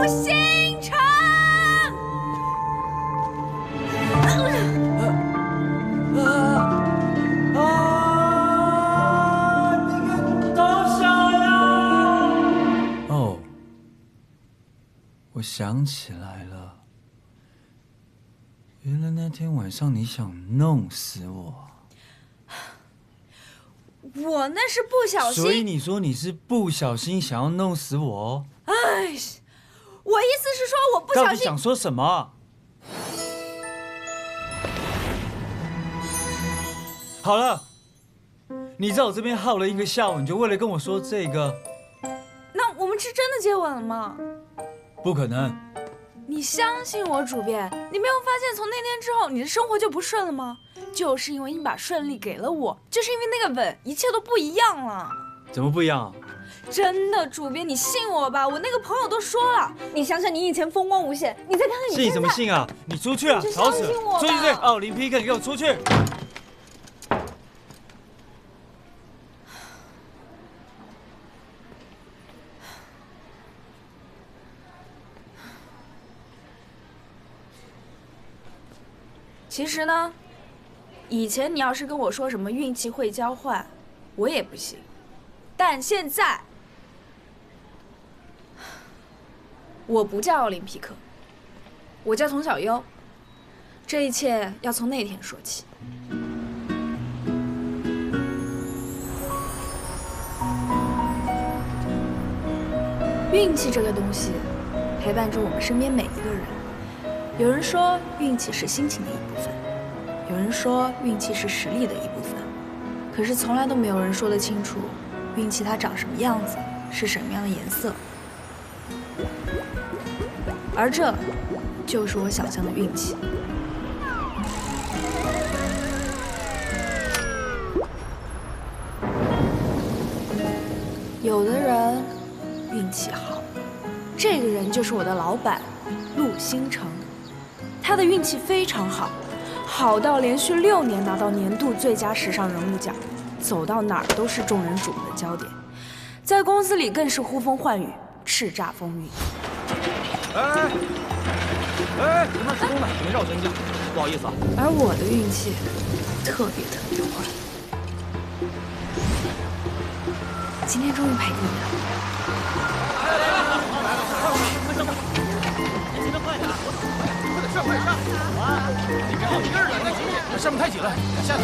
星辰。我想起来了，原来那天晚上你想弄死我。我那是不小心。所以你说你是不小心想要弄死我？哎，我意思是说我不小心。到底想说什么？好了，你在我这边耗了1个下午，你就为了跟我说这个？那我们是真的接吻了吗？不可能！你相信我，主编，你没有发现从那天之后你的生活就不顺了吗？就是因为你把顺利给了我，就是因为那个吻，一切都不一样了。怎么不一样啊？真的，主编，你信我吧，我那个朋友都说了，你想想你以前风光无限，你再看看你现在。信什么信啊？你出去啊！吵死了！出去！奥林匹克，你给我出去！其实呢，以前你要是跟我说什么运气会交换，我也不信。但现在，我不叫奥林匹克，我叫童小优。这一切要从那天说起。运气这个东西，陪伴着我们身边每一个人。有人说运气是心情的一部分，有人说运气是实力的一部分，可是从来都没有人说得清楚，运气它长什么样子，是什么样的颜色。而这就是我想象的运气。有的人运气好，这个人就是我的老板陆星辰。他的运气非常好，好到连续6年拿到年度最佳时尚人物奖，走到哪儿都是众人瞩目的焦点，在公司里更是呼风唤雨，叱咤风云。你们施工呢，你们绕行行，不好意思啊。而我的运气特别坏，今天终于赔给你了。快上！你别好几个人了，那上面太紧了，下去。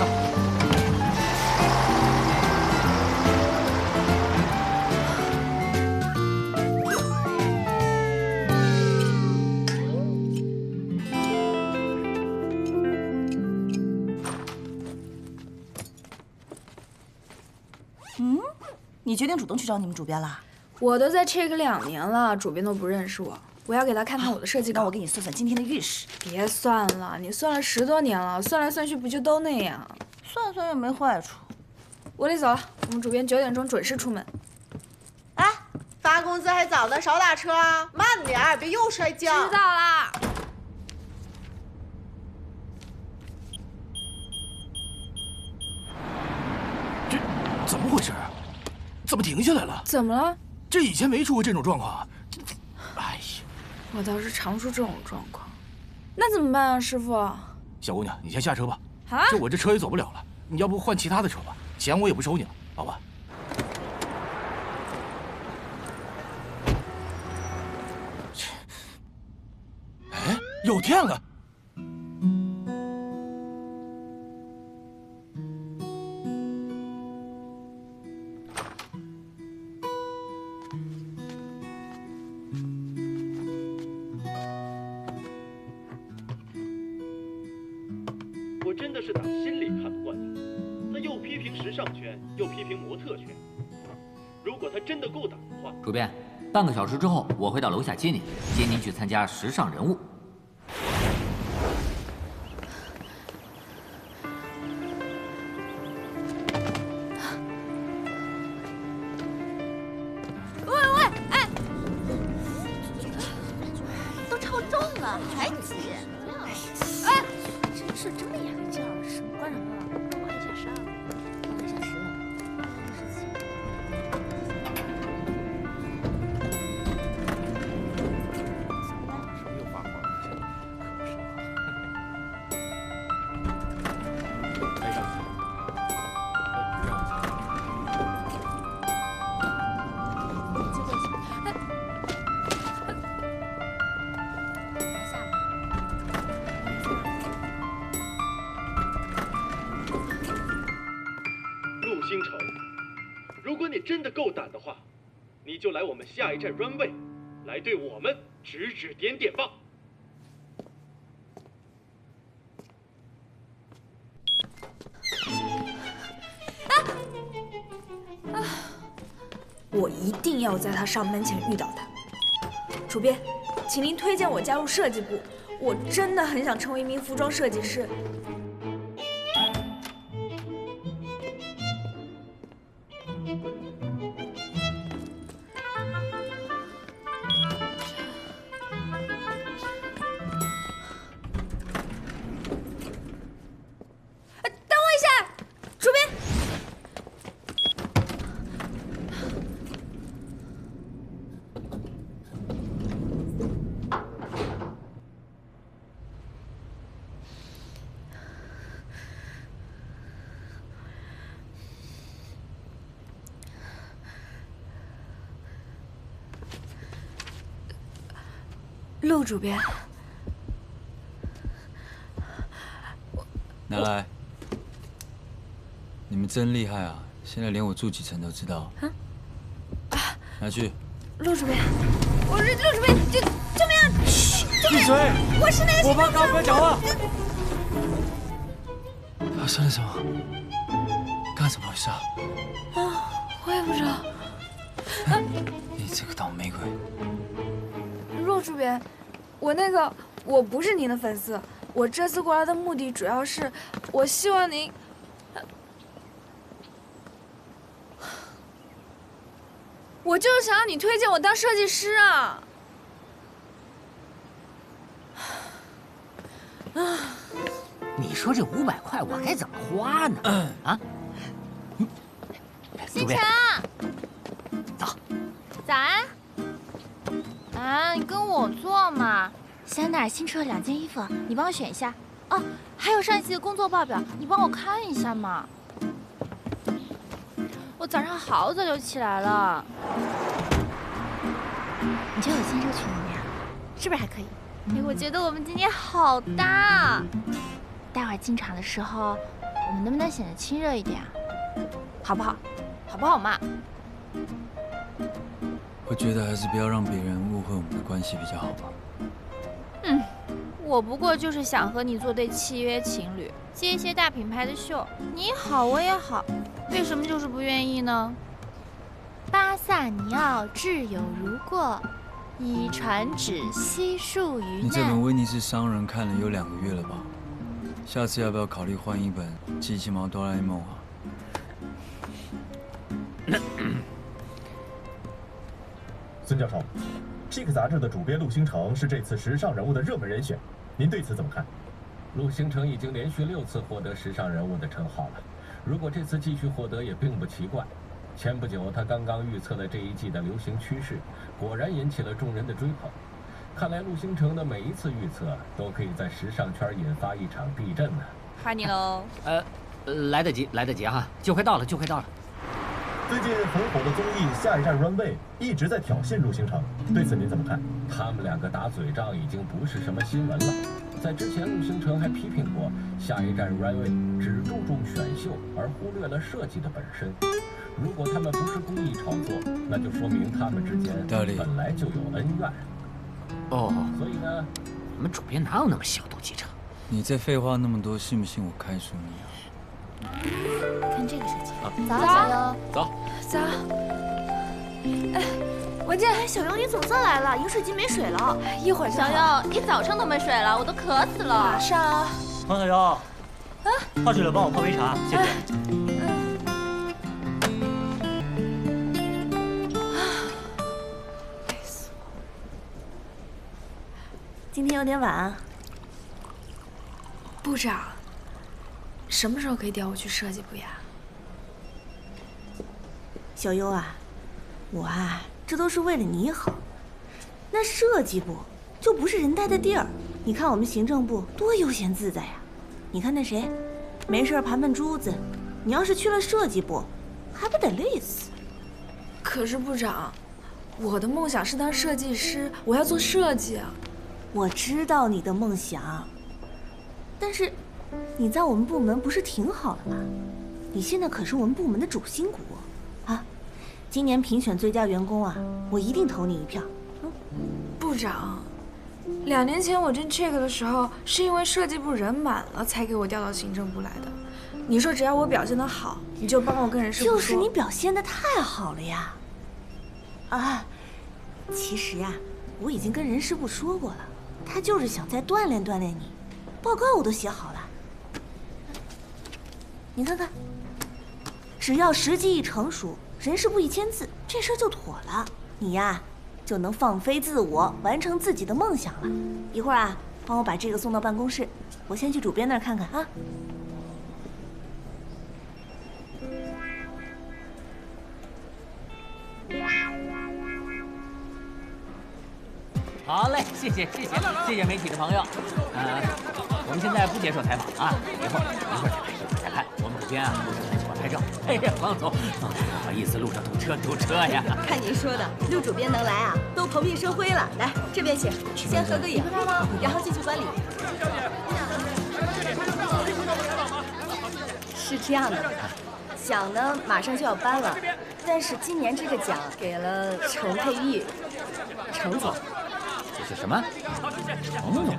你决定主动去找你们主编了？我都在 check 2年了，主编都不认识我。我要给他看看我的设计稿。那我给你算算今天的运势。别算了，你算了10多年了，算来算去不就都那样？算算也没坏处。我得走了，我们主编9点钟准时出门。哎，发工资还早呢，少打车啊，慢点儿，别又摔跤。知道啦。这怎么回事？怎么停下来了？怎么了？这以前没出过这种状况。哎呀，我倒是常出这种状况，那怎么办啊，师傅？小姑娘，你先下车吧。啊？这我这车也走不了了，你要不换其他的车吧？钱我也不收你了，好吧？哎，有电了！我真的是打心里看不惯他，他又批评时尚圈，又批评模特圈。如果他真的够胆的话，主编，半个小时之后我会到楼下接您，接您去参加时尚人物。喂，哎，都超重了还挤。哎，真是这么眼力劲儿，什么关什么了？我还下12了，我还下10了。真的够胆的话，你就来我们下一站 runway， 来对我们指指点点吧。我一定要在他上班前遇到他。主编，请您推荐我加入设计部，我真的很想成为一名服装设计师。等我一下，主编。陆主编，拿来，你们真厉害啊！现在连我住几层都知道。拿去。陆主编，我是陆主编，救命啊！嘘，闭嘴！我是那个。我帮高哥讲话。发生了什么？干什么回事啊？我也不知道。你这个倒霉鬼！陆主编，我不是您的粉丝，我这次过来的目的主要是，我希望您，我就是想让你推荐我当设计师啊！你说这500块我该怎么花呢？啊？星辰，走。早安。啊，你跟我坐嘛。香奈儿新出了2件衣服，你帮我选一下。哦，还有上一期的工作报表，你帮我看一下嘛。我早上好早就起来了。你觉得我今天这个裙子怎么样？是不是还可以？哎，我觉得我们今天好搭。待会儿进场的时候，我们能不能显得亲热一点啊？好不好？好不好嘛？我觉得还是不要让别人误会我们的关系比较好吧。我不过就是想和你做对契约情侣，接一些大品牌的秀，你好我也好，为什么就是不愿意呢？巴萨尼奥挚友如过，以传旨悉数于你这本难。威尼斯商人看了有2个月了吧？下次要不要考虑换一本《机器猫哆啦 A 梦》啊？孙教授，《Pick》杂志的主编陆星城是这次时尚人物的热门人选，您对此怎么看？陆星城已经连续6次获得时尚人物的称号了，如果这次继续获得也并不奇怪。前不久他刚刚预测了这一季的流行趋势，果然引起了众人的追捧。看来陆星城的每一次预测都可以在时尚圈引发一场地震呢。夸你喽！来得及哈，就快到了。最近很火的综艺《下一站 Runway》一直在挑衅陆星城，对此您怎么看？他们2个打嘴仗已经不是什么新闻了。在之前，陆星城还批评过下一站 Runway 只注重选秀而忽略了设计的本身。如果他们不是故意炒作，那就说明他们之间本来就有恩怨。哦，所以呢，我们主编哪有那么小肚鸡肠？你再废话那么多，信不信我开除你啊？看这个设计，早，小优，走。哎，文健，小优，你总算来了，饮水机没水了。一会儿就好。小优，你早上都没水了，我都渴死了。马上啊！黄小优，泡水了，帮我泡杯茶，谢谢。今天有点晚啊。部长，什么时候可以调我去设计部呀？小优啊，我这都是为了你好。那设计部就不是人待的地儿。你看我们行政部多悠闲自在呀！你看那谁，没事盘珠子，你要是去了设计部，还不得累死？可是部长，我的梦想是当设计师，我要做设计啊。我知道你的梦想，但是你在我们部门不是挺好的吗？你现在可是我们部门的主心骨啊！今年评选最佳员工啊，我一定投你一票。部长，2年前我进 Check 的时候，是因为设计部人满了才给我调到行政部来的。你说只要我表现得好，你就帮我跟人事部说。就是你表现得太好了呀！啊，其实呀，我已经跟人事部说过了，他就是想再锻炼锻炼你。报告我都写好了，你看看，只要时机一成熟，人事部一签字，这事儿就妥了。你呀，就能放飞自我，完成自己的梦想了。一会儿啊，帮我把这个送到办公室，我先去主编那儿看看啊。好嘞，谢谢媒体的朋友。我们现在不接受采访啊，一会儿再拍。我们主编啊，很喜欢拍照。哎呀，王总，不好意思，路上堵车呀。看您说的，陆主编能来啊，都蓬荜生辉了。来，这边请，先合个影，然后进去观礼。是这样的，奖呢马上就要颁了，但是今年这个奖给了程佩玉，程总。这是什么？程总，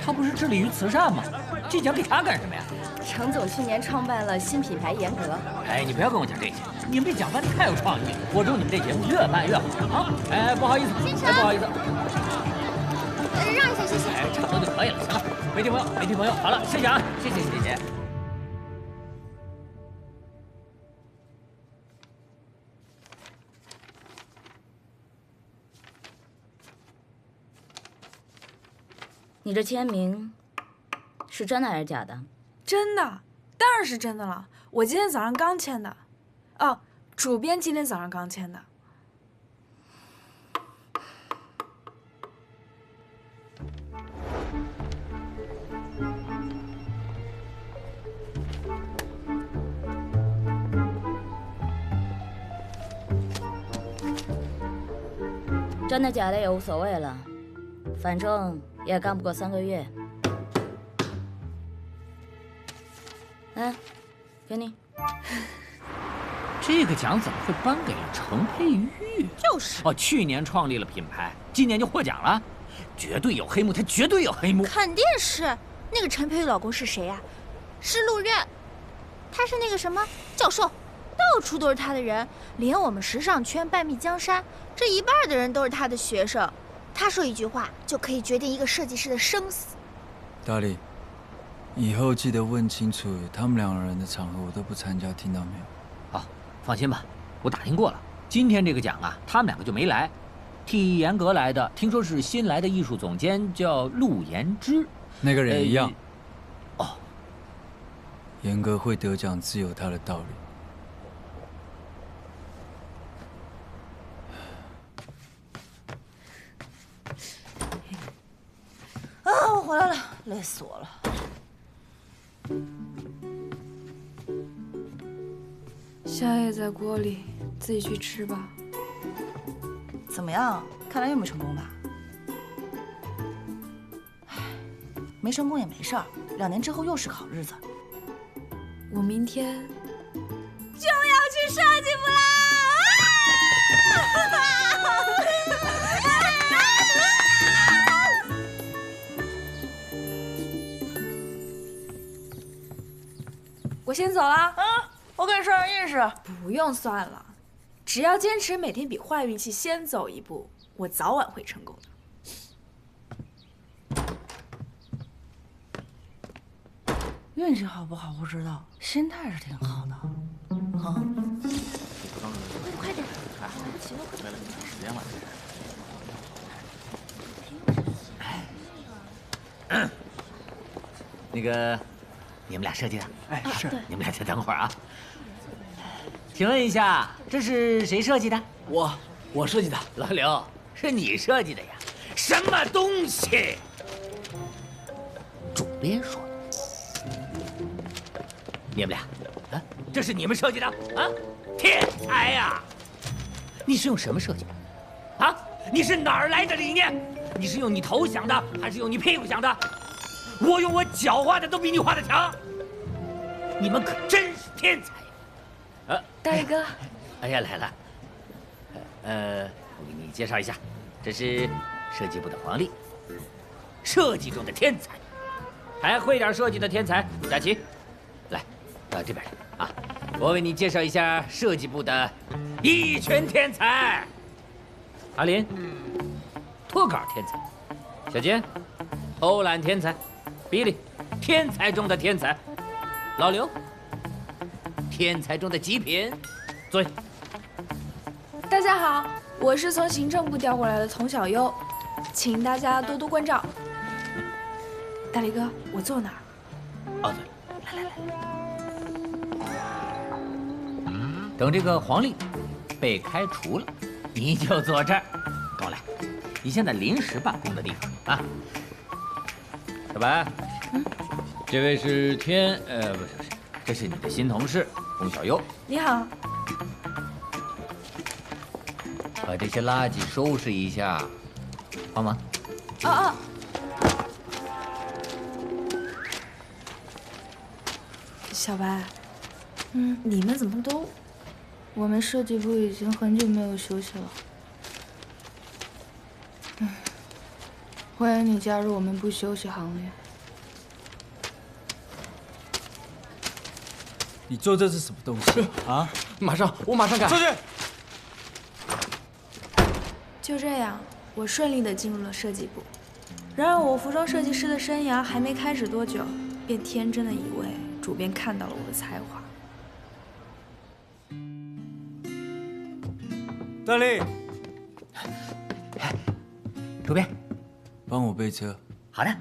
他不是致力于慈善吗？这奖给他干什么呀？程总去年创办了新品牌严格。哎，你不要跟我讲这些，你们这奖办得太有创意，我祝你们这节目越办越好啊！哎，不好意思，不好意思，让一下，谢谢。哎，差不多就可以了，行了，媒体朋友，好了，谢谢啊，谢谢。你这签名是真的还是假的？真的，当然是真的了。我今天早上刚签的。哦，主编今天早上刚签的。真的假的也无所谓了，反正也干不过3个月。来，给你。这个奖怎么会颁给了程佩玉？就是哦，去年创立了品牌，今年就获奖了，绝对有黑幕，他绝对有黑幕。肯定是。那个陈佩玉老公是谁呀？是陆任，他是那个什么教授，到处都是他的人，连我们时尚圈半壁江山，这一半的人都是他的学生。他说一句话就可以决定一个设计师的生死。大力，以后记得问清楚，他们2个人的场合我都不参加，听到没有？好，放心吧，我打听过了，今天这个奖啊，他们2个就没来，替严格来的，听说是新来的艺术总监，叫陆延之。那个人一样。哦，严格会得奖自有他的道理。啊，我回来了，累死我了。宵夜在锅里，自己去吃吧。怎么样？看来又没成功吧？唉，没成功也没事儿，2年之后又是个好日子。我明天就要去设计部啦！我先走了啊！我给你算上运势。不用算了，只要坚持每天比坏运气先走一步，我早晚会成功的。运气好不好不知道，心态是挺好的。快点！来不及了，快了，时间了。那个，你们俩设计的？哎，是。你们俩再等会儿啊。请问一下，这是谁设计的？我设计的。老刘，是你设计的呀？什么东西？主编说的。你们俩，啊，这是你们设计的啊？天才呀！你是用什么设计的？啊？你是哪儿来的理念？你是用你头想的，还是用你屁股想的？我用我脚画的都比你画的强。你们可真是天才呀！大力哥，哎呀，来了，我给你介绍一下，这是设计部的黄丽，设计中的天才，还会点设计的天才佳琪，来，到这边来啊！我为你介绍一下设计部的一拳天才，阿林，脱稿天才，小坚，偷懒天才，比利，天才中的天才，老刘，天才中的极品，坐下。大家好，我是从行政部调过来的童小优，请大家多多关照。大力哥，我坐哪儿？哦，对了，来，等这个黄历被开除了，你就坐这儿。跟我来，你现在临时办公的地方啊。小白，这位是不是，这是你的新同事龚小优。你好。把这些垃圾收拾一下，帮忙。哦。小白，你们怎么都……我们设计部已经很久没有休息了。欢迎你加入我们不休息行列。你做这是什么东西啊？我马上改。出去。就这样，我顺利地进入了设计部。然而，我服装设计师的生涯还没开始多久，便天真的以为主编看到了我的才华。大力，主编，帮我备车。好的。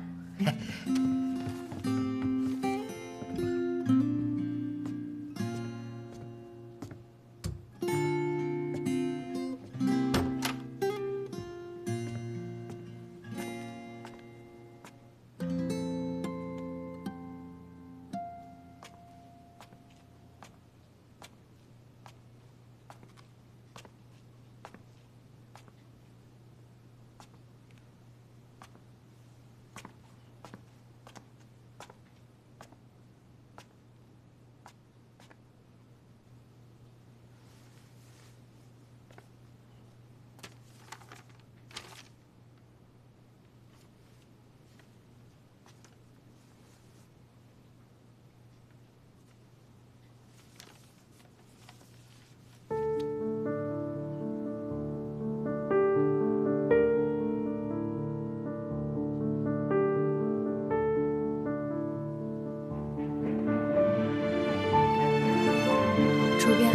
主编，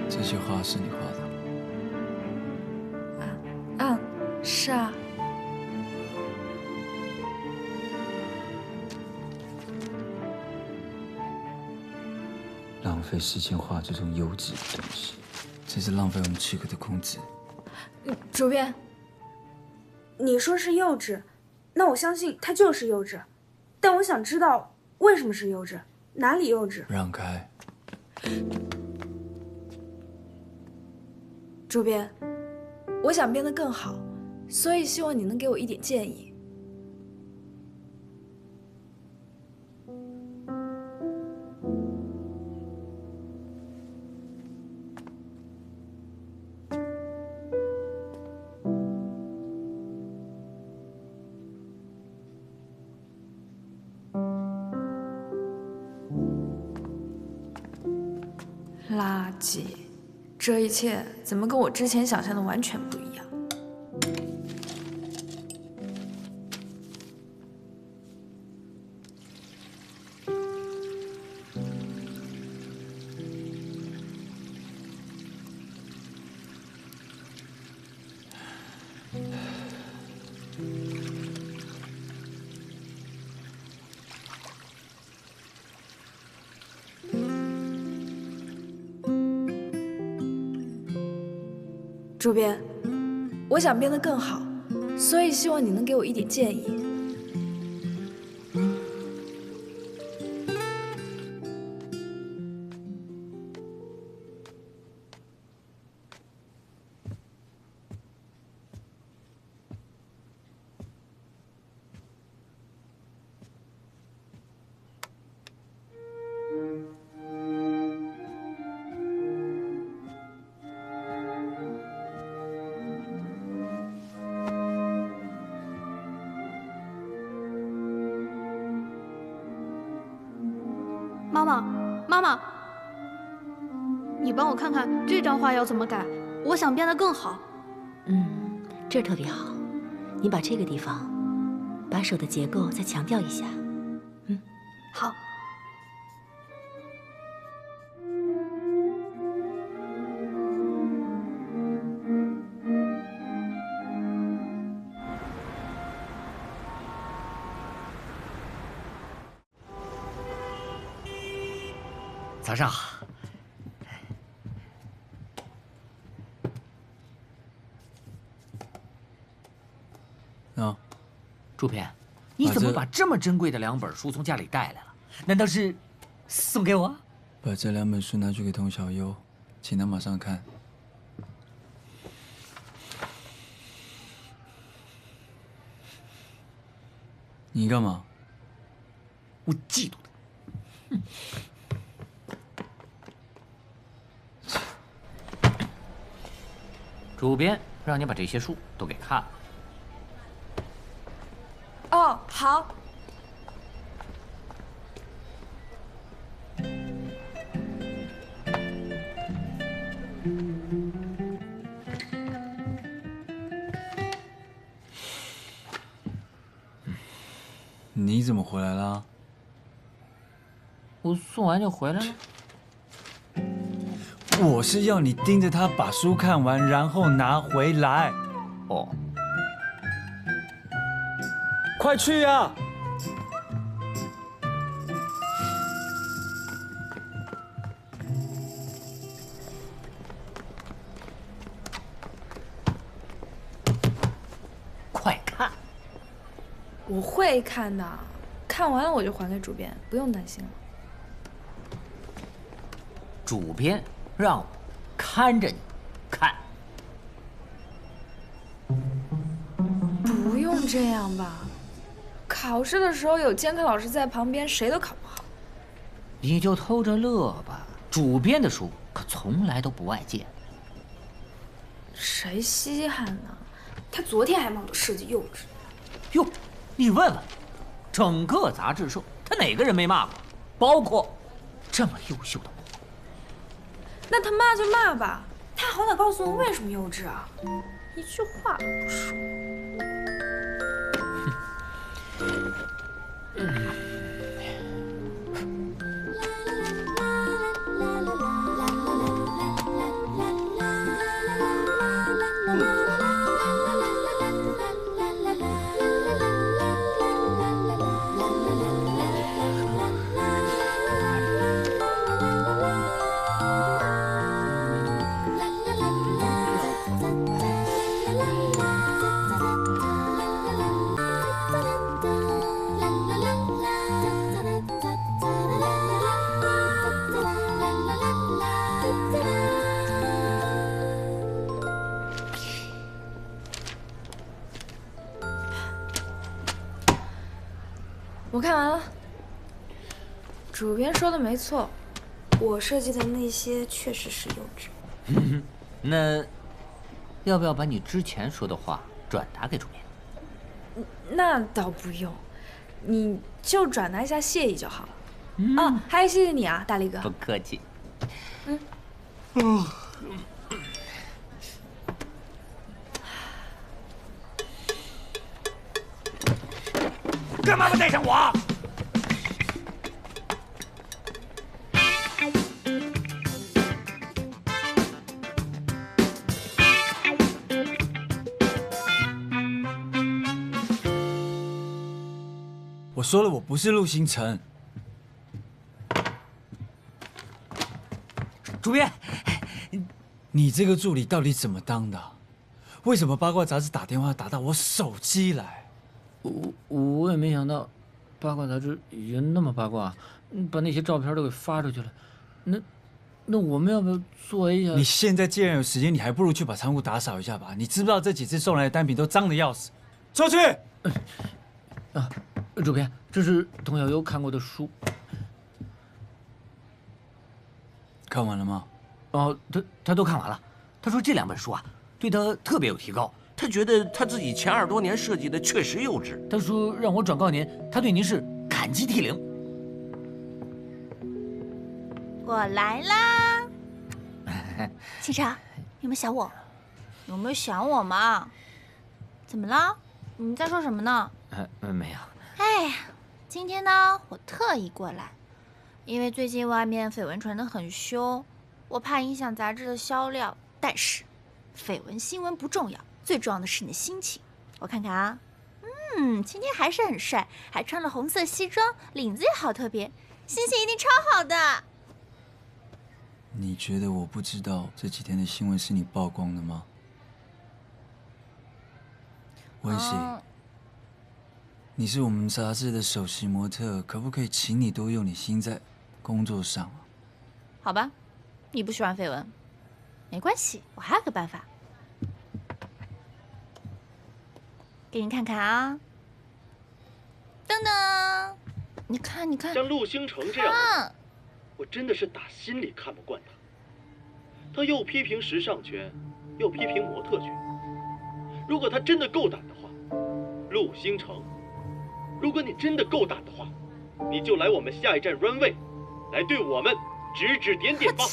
这些画是你画的？是啊。浪费时间画这种优质的东西，真是浪费我们7个的工资。主编。你说是幼稚，那我相信它就是幼稚，但我想知道为什么是幼稚，哪里幼稚？让开！主编，我想变得更好，所以希望你能给我一点建议。垃圾，这一切怎么跟我之前想象的完全不一样？主编，我想变得更好，所以希望你能给我一点建议。妈妈，你帮我看看这张画要怎么改，我想变得更好。这儿特别好，你把这个地方，把手的结构再强调一下。好。早上好。主编，你怎么把这么珍贵的2本书从家里带来了？难道是送给我？把这2本书拿去给童小优，请他马上看。你干嘛？我嫉妒他。主编让你把这些书都给看了。哦，好。你怎么回来啦？我送完就回来了。我是要你盯着他把书看完，然后拿回来。哦。快去啊！快看！我会看的，看完了我就还给主编，不用担心了。主编让我看着你看。不用这样吧。考试的时候有监考老师在旁边，谁都考不好。你就偷着乐吧，主编的书可从来都不外借。谁稀罕呢？他昨天还骂我设计幼稚。哟，你问问，整个杂志社他哪个人没骂过？包括这么优秀的我。那他骂就骂吧，他好歹告诉我为什么幼稚啊，一句话都不说。我看完了，主编说的没错，我设计的那些确实是幼稚。那要不要把你之前说的话转达给主编？那倒不用，你就转达一下谢意就好了。哦，还有谢谢你啊，大力哥。不客气。干嘛不带上我？我说了，我不是陆星辰。主编，你这个助理到底怎么当的？为什么八卦杂志打电话打到我手机来？我也没想到，八卦杂志已经那么八卦，把那些照片都给发出去了。那我们要不要做一下？你现在既然有时间，你还不如去把仓库打扫一下吧。你知不知道这几次送来的单品都脏得要死？出去！主编，这是童小优看过的书。看完了吗？哦，他都看完了。他说这2本书啊，对他特别有提高。他觉得他自己前20多年设计的确实幼稚。他说让我转告您，他对您是感激涕零。我来啦。清晨，有没有想我？有没有想我嘛？怎么了？你在说什么呢？没有。哎呀，今天呢，我特意过来，因为最近外面绯闻传得很凶，我怕影响杂志的销量。但是，绯闻新闻不重要，最重要的是你的心情。我看看啊，今天还是很帅，还穿了红色西装，领子也好特别，心情一定超好的。你觉得我不知道这几天的新闻是你曝光的吗？温喜，你是我们杂志的首席模特，可不可以请你多用点心在工作上啊？好吧，你不喜欢绯闻，没关系，我还有个办法，给你看看啊。噔噔，你看，你看，像陆星辰这样的人，我真的是打心里看不惯他。他又批评时尚圈，又批评模特圈。如果他真的够胆的话，陆星辰，如果你真的够胆的话，你就来我们下一站 runway， 来对我们指指点点吧。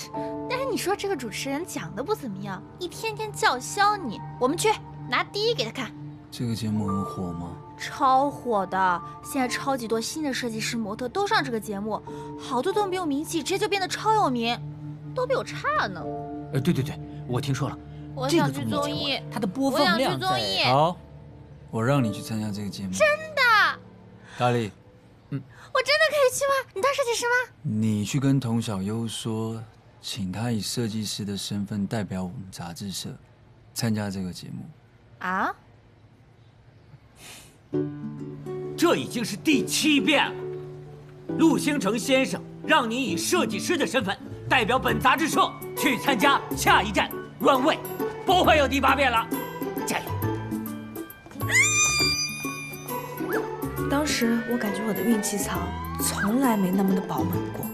但是你说这个主持人讲的不怎么样，一天天叫嚣你，我们去拿第一给他看。这个节目很火吗？超火的，现在超级多新的设计师模特都上这个节目，好多都没有名气，直接就变得超有名，都比我差呢。对，我听说了，我想去综艺，它的播放量在。好，我让你去参加这个节目。真的？大力，我真的可以去吗？你当设计师吗？你去跟童小优说，请他以设计师的身份代表我们杂志社参加这个节目。啊？这已经是第7遍了。陆星辰先生让你以设计师的身份代表本杂志社去参加下一站 runway， 不会有第8遍了，加油！当时我感觉我的运气槽从来没那么的饱满过。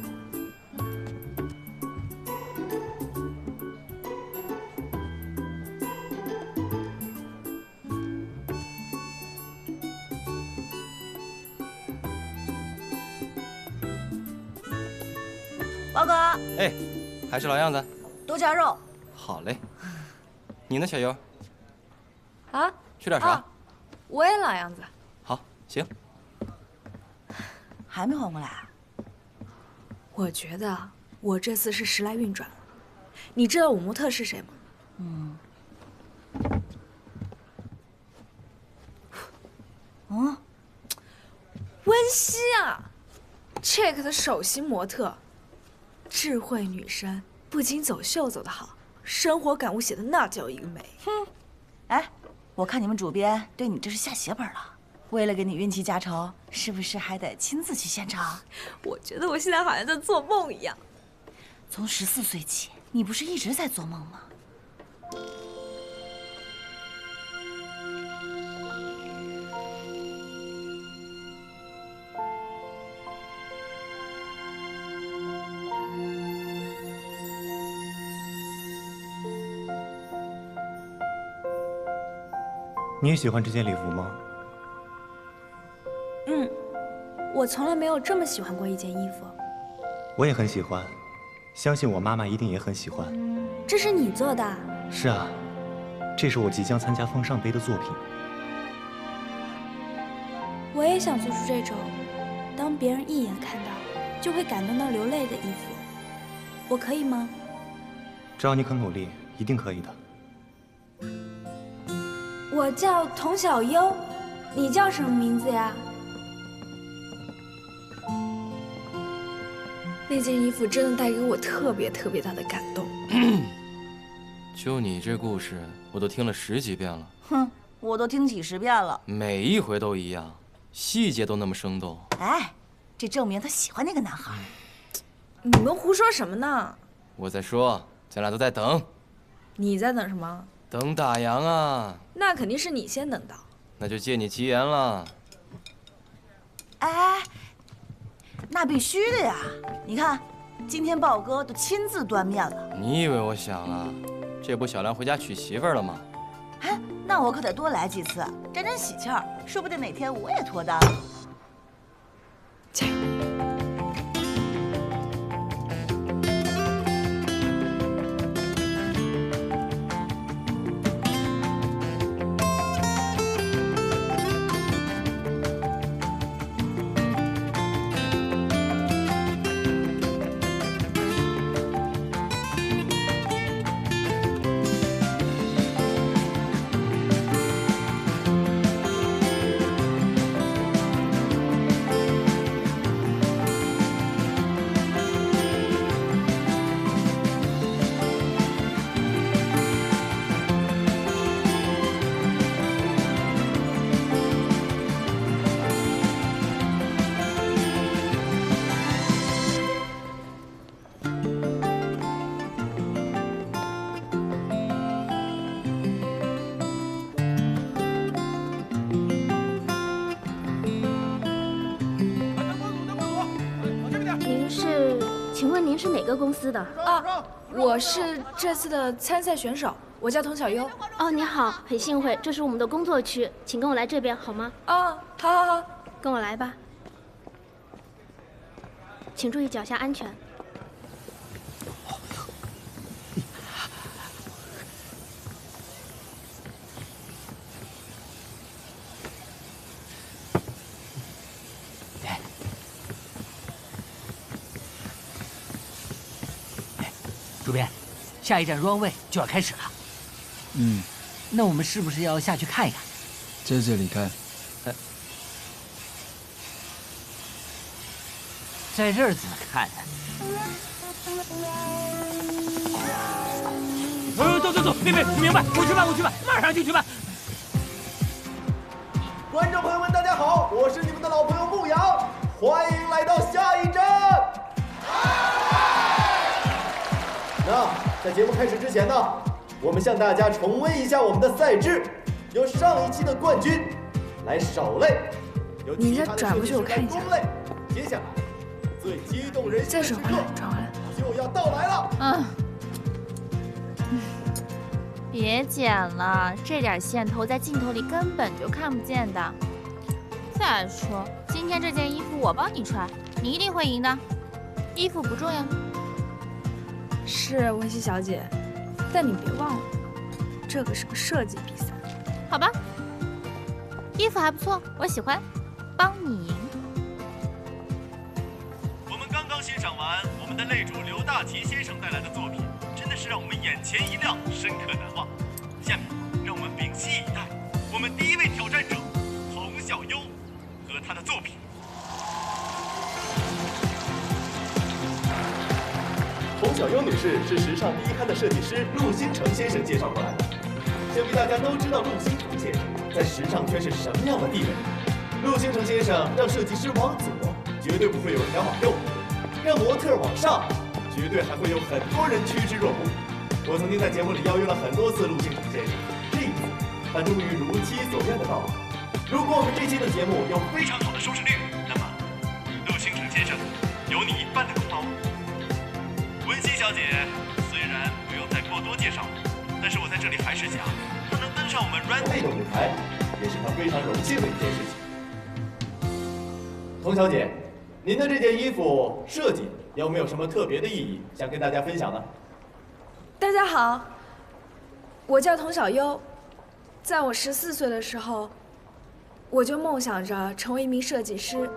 包哥，哎，还是老样子，多加肉。好嘞。你呢，小优？啊？吃点啥？我也老样子。好，行。还没缓过来？我觉得我这次是时来运转了。你知道我模特是谁吗？温熙啊 ，Check 的首席模特。智慧女生，不仅走秀走得好，生活感悟写的那叫一个美。哼，哎，我看你们主编对你这是下血本了，为了给你运气加成，是不是还得亲自去现场？我觉得我现在好像在做梦一样。从14岁起，你不是一直在做梦吗？你也喜欢这件礼服吗？我从来没有这么喜欢过一件衣服。我也很喜欢，相信我妈妈一定也很喜欢。这是你做的？是啊，这是我即将参加风尚杯的作品。我也想做出这种，当别人一眼看到就会感动到流泪的衣服。我可以吗？只要你肯努力，一定可以的。我叫童小优，你叫什么名字呀？那件衣服真的带给我特别特别大的感动。就你这故事，我都听了10几遍了。哼，我都听几10遍了，每一回都一样，细节都那么生动。哎，这证明他喜欢那个男孩。你们胡说什么呢？我在说，咱俩都在等。你在等什么？等打烊啊！那肯定是你先等到。那就借你吉言了。哎，那必须的呀！你看，今天豹哥都亲自端面了。你以为我想啊？这不小梁回家娶媳妇了吗？哎，那我可得多来几次，沾沾喜气儿，说不定哪天我也脱单。加油！您是哪个公司的？啊，我是这次的参赛选手，我叫童小优。哦，你好，很幸会，这是我们的工作区，请跟我来这边好吗？哦，好，跟我来吧。请注意脚下安全。主编，下一站 runway 就要开始了。那我们是不是要下去看一看？在这里看。在这儿怎么看呢？走，别，明白，我去办，马上就去办。观众朋友们，大家好，我是你们的老朋友牧羊，欢迎来到下一站。那在节目开始之前呢，我们向大家重温一下我们的赛制，由上一期的冠军来首类，由其他的设计师来攻类。接下来，最激动人心的时刻就要到来了。别剪了，这点线头在镜头里根本就看不见的。再说，今天这件衣服我帮你穿，你一定会赢的。衣服不重要。是温熙小姐，但你别忘了，这个是个设计比赛。好吧，衣服还不错，我喜欢，帮你赢。我们刚刚欣赏完我们的擂主刘大奇先生带来的作品，真的是让我们眼前一亮，深刻难忘。下面，让我们屏息以待，我们第一位挑战者童小优和他的作品。童小优女士是时尚第一刊的设计师陆星辰先生介绍过来的。想必大家都知道陆星辰先生在时尚圈是什么样的地位。陆星辰先生让设计师往左，绝对不会有人敢往右；让模特往上，绝对还会有很多人趋之若鹜。我曾经在节目里邀约了很多次陆星辰先生，这一次他终于如期所愿的到来。如果我们这期的节目有非常好的收视率，那么陆星辰先生有你一半的功劳。文熙小姐虽然不用再过多介绍，但是我在这里还是想，她能登上我们 runway 的舞台，也是她非常荣幸的一件事情。童小姐，您的这件衣服设计有没有什么特别的意义想跟大家分享呢？大家好，我叫童小优，在我14岁的时候，我就梦想着成为一名设计师。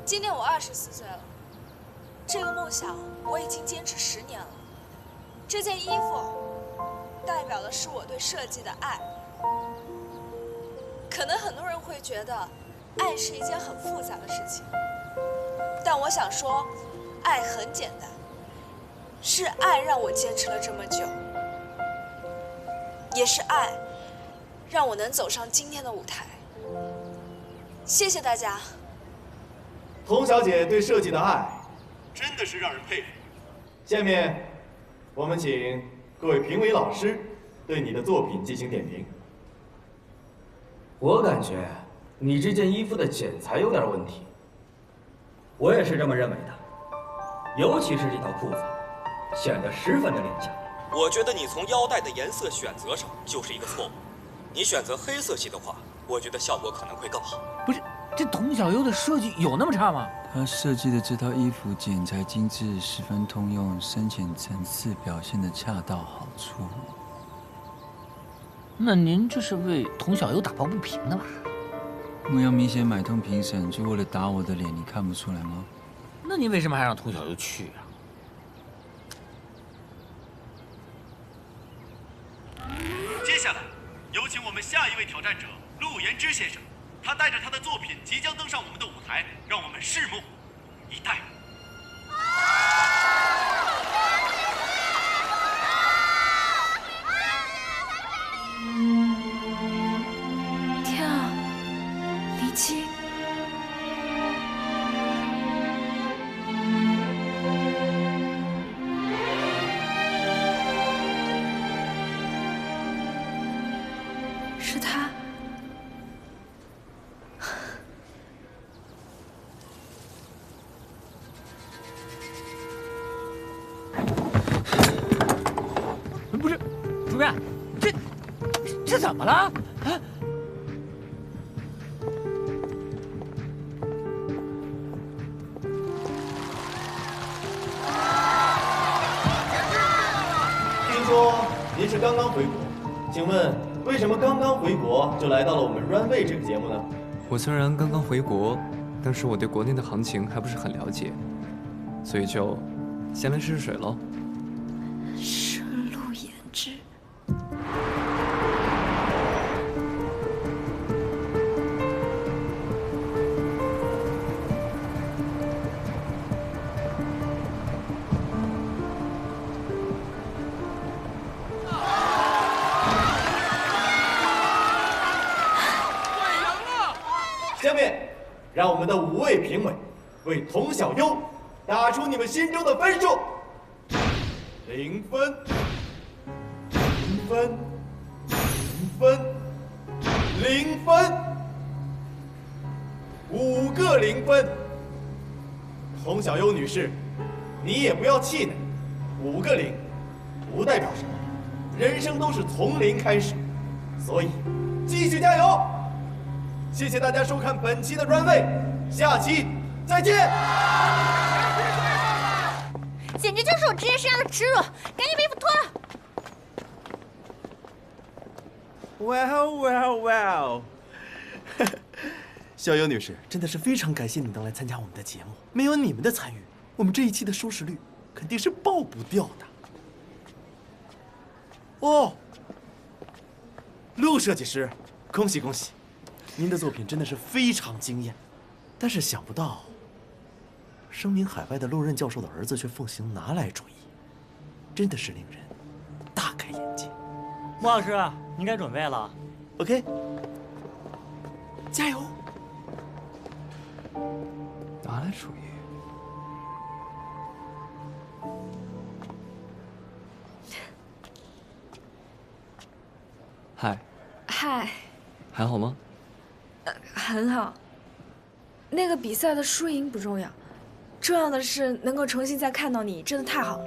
今年我24岁了，这个梦想我已经坚持10年了。这件衣服代表的是我对设计的爱。可能很多人会觉得，爱是一件很复杂的事情，但我想说，爱很简单。是爱让我坚持了这么久，也是爱让我能走上今天的舞台。谢谢大家。童小姐对设计的爱，真的是让人佩服。下面，我们请各位评委老师对你的作品进行点评。我感觉你这件衣服的剪裁有点问题。我也是这么认为的，尤其是这条裤子。显得十分的廉价。我觉得你从腰带的颜色选择上就是一个错误。你选择黑色系的话，我觉得效果可能会更好。不是，这童小优的设计有那么差吗？他设计的这套衣服剪裁精致，十分通用，深浅层次表现得恰到好处。那您这是为童小优打抱不平的吧？牧羊明显买通评审，就为了打我的脸，你看不出来吗？那您为什么还让童小优去啊？接下来，有请我们下一位挑战者陆延之先生，他带着他的作品即将登上我们的舞台，让我们拭目以待。天啊，离奇！是他。主任，这怎么了？啊？听说您是刚刚回国，请问为什么刚刚回国就来到了我们 Runway 这个节目呢？我虽然刚刚回国，但是我对国内的行情还不是很了解，所以就先来试试水喽。深入研制。下面，让我们的5位评委为童小优打出你们心中的分数。0分，0分，0分，0分，5个0分。童小优女士，你也不要气馁，5个0不代表什么，人生都是从零开始，所以继续加油。谢谢大家收看本期的 Runway， 下期再见。简直就是我职业生涯的耻辱！赶紧把衣服脱了。Well， 小优女士，真的是非常感谢你能来参加我们的节目，没有你们的参与，我们这一期的收视率肯定是爆不掉的。哦，陆设计师，恭喜恭喜！您的作品真的是非常惊艳，但是想不到，声名海外的陆任教授的儿子却奉行拿来主义，真的是令人大开眼界。穆老师，你该准备了。OK， 加油！拿来主义。嗨。嗨。还好吗？很好。那个比赛的输赢不重要，重要的是能够重新再看到你，真的太好了。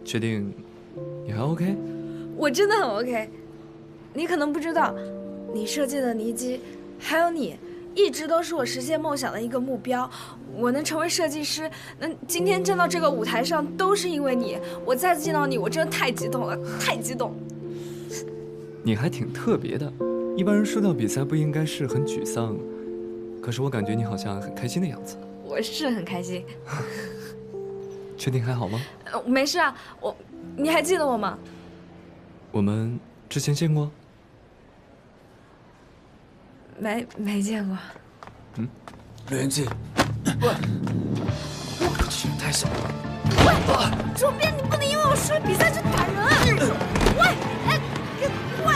确定你还 OK？ 我真的很 OK。你可能不知道，你设计的泥机，还有你，一直都是我实现梦想的一个目标。我能成为设计师，今天站到这个舞台上，都是因为你。我再次见到你，我真的太激动了，太激动。你还挺特别的，一般人输掉比赛不应该是很沮丧，可是我感觉你好像很开心的样子。我是很开心。确定还好吗？没事啊，你还记得我吗？我们之前见过？没见过。嗯，刘元气，喂，气太小了。喂，主编，你不能因为我输了比赛就打人啊！喂，哎，喂。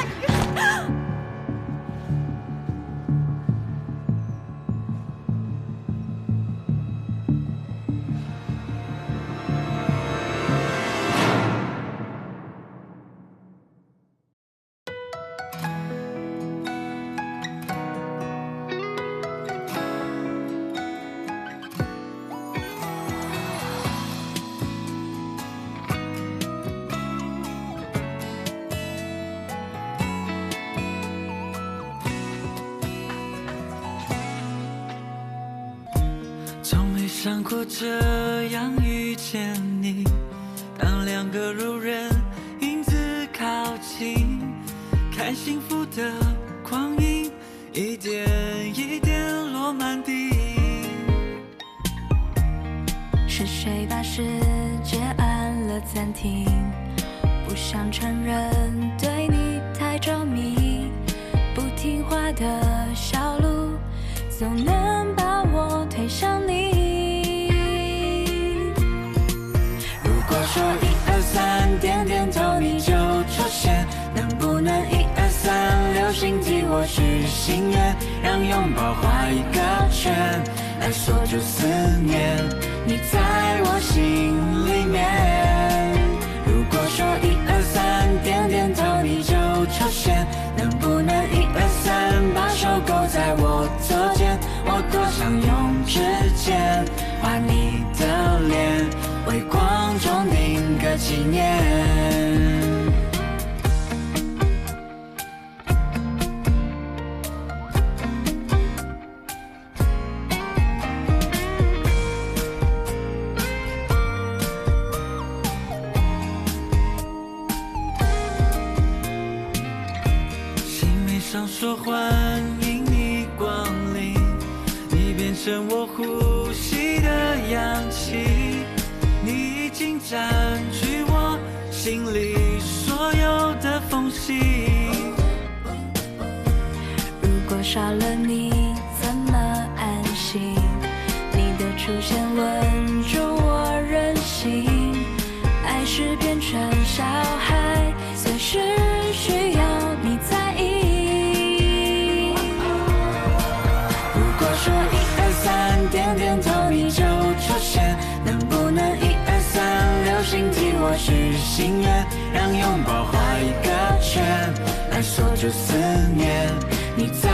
想过这样遇见你，当两个路人影子靠近，看幸福的光影一点一点落满地。是谁把世界按了暂停？不想承认对你太着迷，不听话的小路总能把我推向你。如果说1、2、3点点头你就出现，能不能1、2、3流星替我许心愿，让拥抱画一个圈来锁住思念，你在我心里面。如果说1、2、3点点头你就出现，能不能1、2、3把手勾在我左肩，我多想用指尖画你的脸，微光中定格纪念。信枚上说欢迎你光临，你变成我呼吸的氧气，你已经占据我心里所有的缝隙。如果少了你，怎么安心？你的出现稳住我任性，爱是变成小孩，随时需要你在意。如果说1、2、3，点点头你就出现，能不能1、2、3，流星替我许心愿，让拥抱画一个圈，来锁住思念，你在